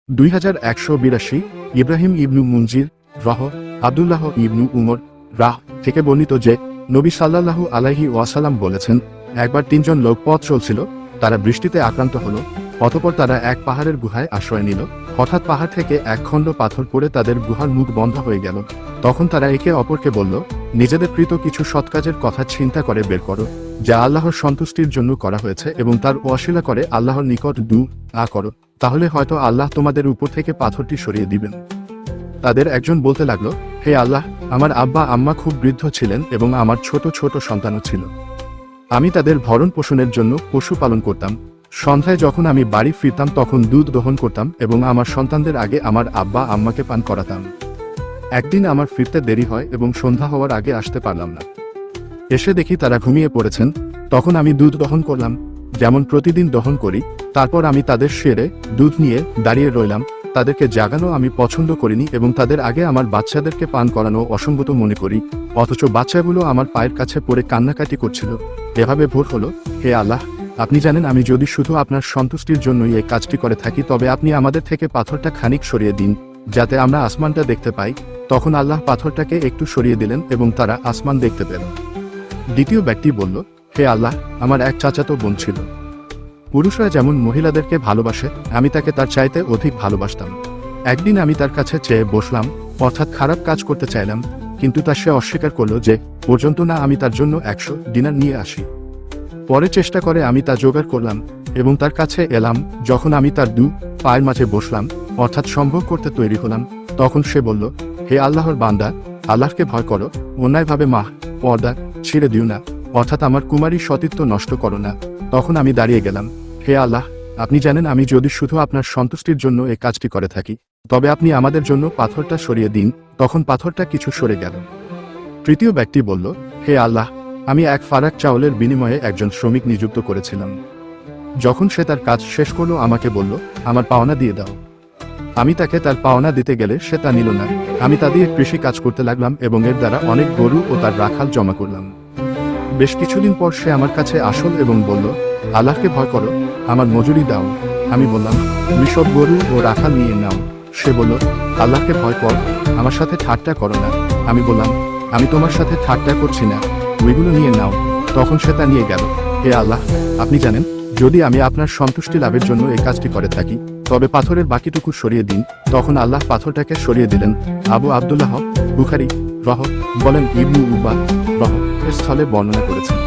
2182 ইব্রাহিম ইবনু মুনজির রহ আব্দুল্লাহ ইবনু উমর রাহ থেকে বর্ণিত যে নবী সাল্লাল্লাহু আলাইহি ওয়াসাল্লাম বলেছেন, একবার 3 জন লোক পথ চলছিল, তারা বৃষ্টিতে আক্রান্ত হলো। অতঃপর তারা এক পাহাড়ের গুহায় আশ্রয় নিল। হঠাৎ পাহাড় থেকে এক খণ্ড পাথর পড়ে তাদের গুহার মুখ বন্ধ হয়ে গেল। তখন তারা একে অপরকে বলল, নিজেদের কৃত কিছু সৎকাজের কথা চিন্তা করে বের করো, যা আল্লাহর সন্তুষ্টির জন্য করা হয়েছে, এবং তার ওয়াসিলা করে আল্লাহর নিকট দুআ করো, তাহলে হয়তো আল্লাহ তোমাদের উপর থেকে পাথরটি সরিয়ে দিবেন। তাদের একজন বলতে লাগলো, হে আল্লাহ, আমার আব্বা আম্মা খুব বৃদ্ধ ছিলেন এবং আমার ছোট ছোট সন্তানও ছিল। আমি তাদের ভরণ পোষণের জন্য পশু পালন করতাম। সন্ধ্যায় যখন আমি বাড়ি ফিরতাম তখন দুধ দহন করতাম এবং আমার সন্তানদের আগে আমার আব্বা আম্মাকে পান করাতাম। একদিন আমার ফিরতে দেরি হয় এবং সন্ধ্যা হওয়ার আগে আসতে পারলাম না। এসে দেখি তারা ঘুমিয়ে পড়েছেন। তখন আমি দুধ দহন করলাম, যেমন প্রতিদিন দহন করি। তারপর আমি তাদের সেরে দুধ নিয়ে দাঁড়িয়ে রইলাম। তাদেরকে জাগানো আমি পছন্দ করিনি এবং তাদের আগে আমার বাচ্চাদেরকে পান করানো অসঙ্গত মনে করি, অথচ বাচ্চাগুলো আমার পায়ের কাছে পড়ে কান্নাকাটি করছিল। এভাবে ভোর হলো। হে আল্লাহ, আপনি জানেন আমি যদি শুধু আপনার সন্তুষ্টির জন্যই এই কাজটি করে থাকি, তবে আপনি আমাদের থেকে পাথরটা খানিক সরিয়ে দিন, যাতে আমরা আসমানটা দেখতে পাই। তখন আল্লাহ পাথরটাকে একটু সরিয়ে দিলেন এবং তারা আসমান দেখতে পেল। দ্বিতীয় ব্যক্তি বলল, হে আল্লাহ, আমার এক চাচাতো বোন ছিল। পুরুষরা যেমন মহিলাদেরকে ভালোবাসে, আমি তাকে তার চাইতে অধিক ভালোবাসতাম। একদিন আমি তার কাছে চেয়ে বসলাম, অর্থাৎ খারাপ কাজ করতে চাইলাম, কিন্তু তা সে অস্বীকার করল যে পর্যন্ত না আমি তার জন্য 100 দিনার নিয়ে আসি। পরে চেষ্টা করে আমি তা জোগাড় করলাম এবং তার কাছে এলাম। যখন আমি তার পায়ের মাঝে বসলাম, অর্থাৎ সম্ভব করতে তৈরি হলাম, তখন সে বলল, হে আল্লাহর বান্দা, আল্লাহকে ভয় করো, অন্যায়ভাবে পর্দা ছিঁড়ে দিও না, অর্থাৎ আমার কুমারী সতীত্ব নষ্ট করো না। তখন আমি দাঁড়িয়ে গেলাম। হে আল্লাহ, আপনি জানেন আমি যদি শুধু আপনার সন্তুষ্টির জন্য এই কাজটি করে থাকি, তবে আপনি আমাদের জন্য পাথরটা সরিয়ে দিন। তখন পাথরটা কিছু সরে গেল। তৃতীয় ব্যক্তি বলল, হে আল্লাহ, আমি এক ফারাক চাউলের বিনিময়ে একজন শ্রমিক নিযুক্ত করেছিলাম। যখন সে তার কাজ শেষ করলো আমাকে বলল, আমার পাওনা দিয়ে দাও। আমি তাকে তার পাওনা দিতে গেলে সে তা নিল না। আমি তা দিয়ে কৃষি কাজ করতে লাগলাম এবং এর দ্বারা অনেক গরু ও তার রাখাল জমা করলাম। বেশ কিছুদিন পর সে আমার কাছে আসল এবং বলল, আল্লাহকে ভয় করো, আমার মজুরি দাও। আমি বললাম, তুমি সব গরু ও রাখাল নিয়ে নাও। সে বলল, আল্লাহকে ভয় কর, আমার সাথে ঠাট্টা করো না। আমি বললাম, আমি তোমার সাথে ঠাট্টা করছি না, ওইগুলো নিয়ে নাও। তখন সে তা নিয়ে গেল। হে আল্লাহ, আপনি জানেন যদি আমি আপনার সন্তুষ্টি লাভের জন্য এই কাজটি করে থাকি, তবে পাথরের বাকিটুকু সরিয়ে দিন। তখন আল্লাহ পাথরটাকে সরিয়ে দিলেন। আবু আব্দুল্লাহ বুখারী রহ বলেন, ইবনু উবা রহ এর স্থলে বর্ণনা করেছেন।